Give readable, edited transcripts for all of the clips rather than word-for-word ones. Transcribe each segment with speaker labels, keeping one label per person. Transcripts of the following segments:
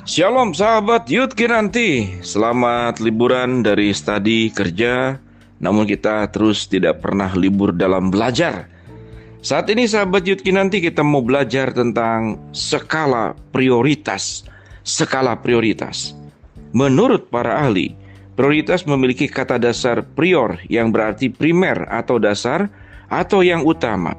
Speaker 1: Shalom sahabat Yud Kinanti. Selamat liburan dari studi kerja. Namun kita terus tidak pernah libur dalam belajar. Saat ini sahabat Yud Kinanti, kita mau belajar tentang skala prioritas. Skala prioritas. Menurut para ahli, prioritas memiliki kata dasar prior yang berarti primer atau dasar atau yang utama.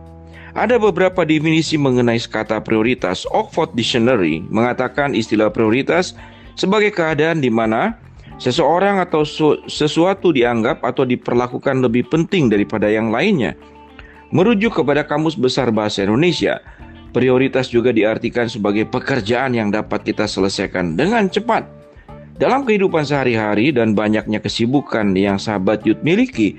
Speaker 1: Ada beberapa definisi mengenai kata prioritas. Oxford Dictionary mengatakan istilah prioritas sebagai keadaan di mana seseorang atau sesuatu dianggap atau diperlakukan lebih penting daripada yang lainnya. Merujuk kepada Kamus Besar Bahasa Indonesia, prioritas juga diartikan sebagai pekerjaan yang dapat kita selesaikan dengan cepat. Dalam kehidupan sehari-hari dan banyaknya kesibukan yang sahabat Yud miliki,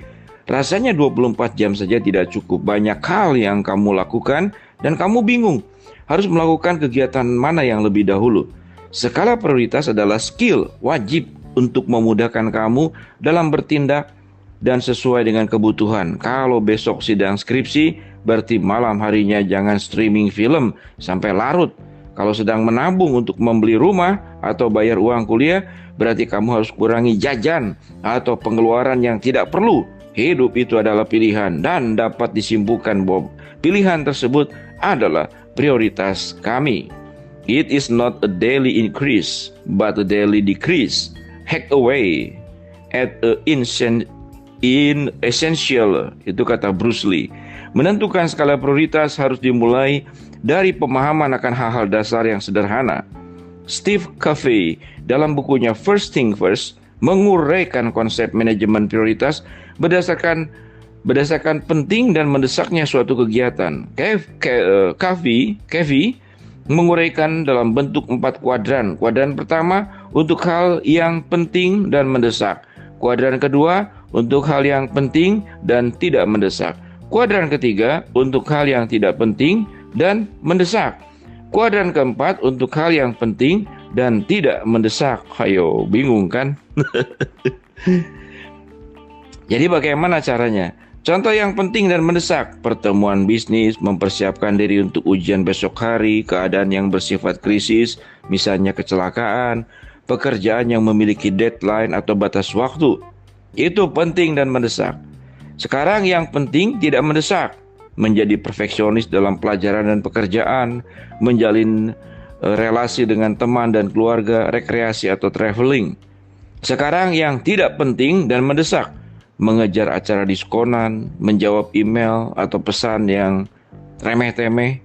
Speaker 1: rasanya 24 jam saja tidak cukup. Banyak hal yang kamu lakukan dan kamu bingung harus melakukan kegiatan mana yang lebih dahulu. Skala prioritas adalah skill wajib untuk memudahkan kamu dalam bertindak dan sesuai dengan kebutuhan. Kalau besok sidang skripsi, berarti malam harinya jangan streaming film sampai larut. Kalau sedang menabung untuk membeli rumah atau bayar uang kuliah, berarti kamu harus kurangi jajan atau pengeluaran yang tidak perlu. Hidup itu adalah pilihan dan dapat disimpulkan bahwa pilihan tersebut adalah prioritas kami. It is not a daily increase, but a daily decrease. Hack away at in essential, itu kata Bruce Lee. Menentukan skala prioritas harus dimulai dari pemahaman akan hal-hal dasar yang sederhana. Steve Covey dalam bukunya First Thing First menguraikan konsep manajemen prioritas berdasarkan penting dan mendesaknya suatu kegiatan. Covey menguraikan dalam bentuk 4 kuadran. Kuadran pertama untuk hal yang penting dan mendesak. Kuadran kedua untuk hal yang penting dan tidak mendesak. Kuadran ketiga untuk hal yang tidak penting dan mendesak. Kuadran keempat untuk hal yang penting dan tidak mendesak. Hayo, bingung kan? Jadi bagaimana caranya? Contoh yang penting dan mendesak: pertemuan bisnis, mempersiapkan diri untuk ujian besok hari, keadaan yang bersifat krisis, misalnya kecelakaan, pekerjaan yang memiliki deadline atau batas waktu. Itu penting dan mendesak. Sekarang yang penting tidak mendesak: menjadi perfeksionis dalam pelajaran dan pekerjaan, menjalin relasi dengan teman dan keluarga, rekreasi atau traveling. Sekarang yang tidak penting dan mendesak: mengejar acara diskonan, menjawab email atau pesan yang remeh-temeh,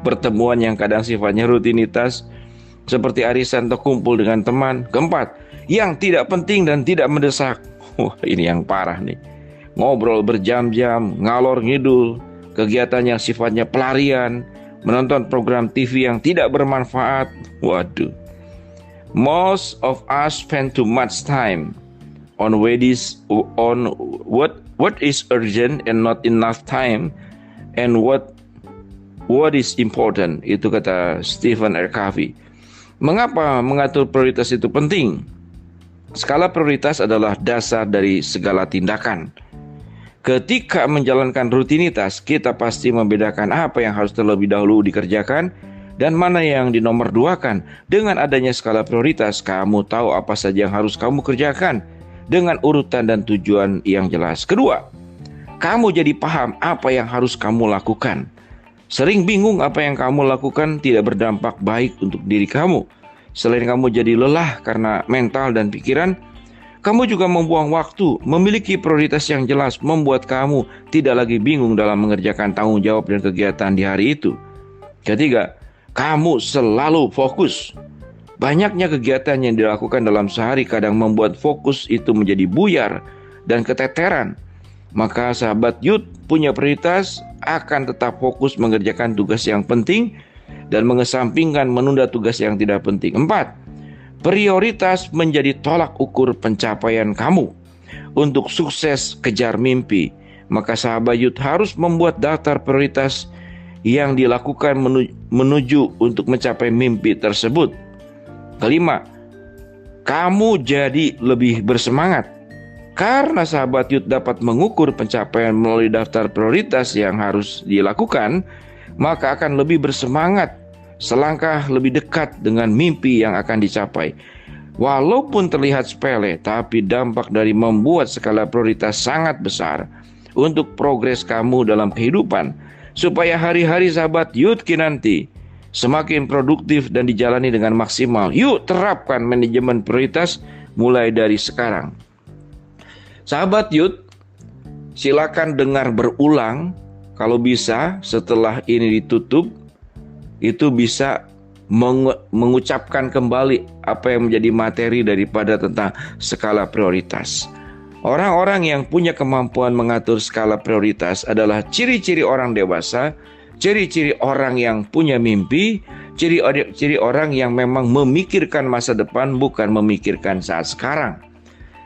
Speaker 1: pertemuan yang kadang sifatnya rutinitas seperti arisan atau kumpul dengan teman. Keempat, yang tidak penting dan tidak mendesak. Wah, ini yang parah nih. Ngobrol berjam-jam, ngalor ngidul, kegiatan yang sifatnya pelarian, menonton program TV yang tidak bermanfaat. Waduh. Most of us spend too much time on what is urgent and not enough time and what is important. Itu kata Stephen R. Covey. Mengapa mengatur prioritas itu penting? Skala prioritas adalah dasar dari segala tindakan. Ketika menjalankan rutinitas, kita pasti membedakan apa yang harus terlebih dahulu dikerjakan dan mana yang dinomorduakan. Dengan adanya skala prioritas, kamu tahu apa saja yang harus kamu kerjakan dengan urutan dan tujuan yang jelas. Kedua, kamu jadi paham apa yang harus kamu lakukan. Sering bingung apa yang kamu lakukan tidak berdampak baik untuk diri kamu. Selain kamu jadi lelah karena mental dan pikiran, kamu juga membuang waktu. Memiliki prioritas yang jelas membuat kamu tidak lagi bingung dalam mengerjakan tanggung jawab dan kegiatan di hari itu. Ketiga, kamu selalu fokus. Banyaknya kegiatan yang dilakukan dalam sehari kadang membuat fokus itu menjadi buyar dan keteteran. Maka sahabat Yud punya prioritas akan tetap fokus mengerjakan tugas yang penting dan mengesampingkan menunda tugas yang tidak penting. 4. Prioritas menjadi tolak ukur pencapaian kamu. Untuk sukses kejar mimpi, maka sahabat Yud harus membuat daftar prioritas yang dilakukan menuju untuk mencapai mimpi tersebut. Kelima, kamu jadi lebih bersemangat. Karena sahabat Yud dapat mengukur pencapaian melalui daftar prioritas yang harus dilakukan, maka akan lebih bersemangat selangkah lebih dekat dengan mimpi yang akan dicapai. Walaupun terlihat sepele, tapi dampak dari membuat skala prioritas sangat besar untuk progres kamu dalam kehidupan, supaya hari-hari sahabat Youth Kinanti semakin produktif dan dijalani dengan maksimal. Yuk terapkan manajemen prioritas mulai dari sekarang. Sahabat Youth, silakan dengar berulang. Kalau bisa setelah ini ditutup, itu bisa mengucapkan kembali apa yang menjadi materi daripada tentang skala prioritas. Orang-orang yang punya kemampuan mengatur skala prioritas adalah ciri-ciri orang dewasa, ciri-ciri orang yang punya mimpi, ciri orang yang memang memikirkan masa depan, bukan memikirkan saat sekarang.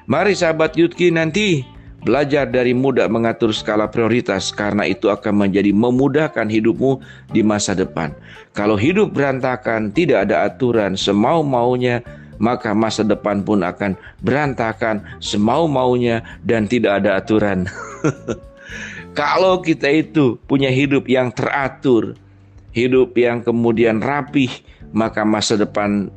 Speaker 1: Mari sahabat Youth Kinanti belajar dari muda mengatur skala prioritas, karena itu akan menjadi memudahkan hidupmu di masa depan. Kalau hidup berantakan, tidak ada aturan, semau-maunya, maka masa depan pun akan berantakan, semau-maunya, dan tidak ada aturan. Kalau kita itu punya hidup yang teratur, hidup yang kemudian rapih, maka masa depan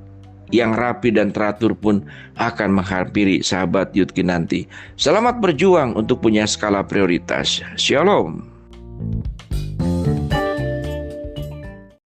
Speaker 1: yang rapi dan teratur pun akan menghampiri sahabat Youth Kinanti. Selamat berjuang untuk punya skala prioritas. Shalom.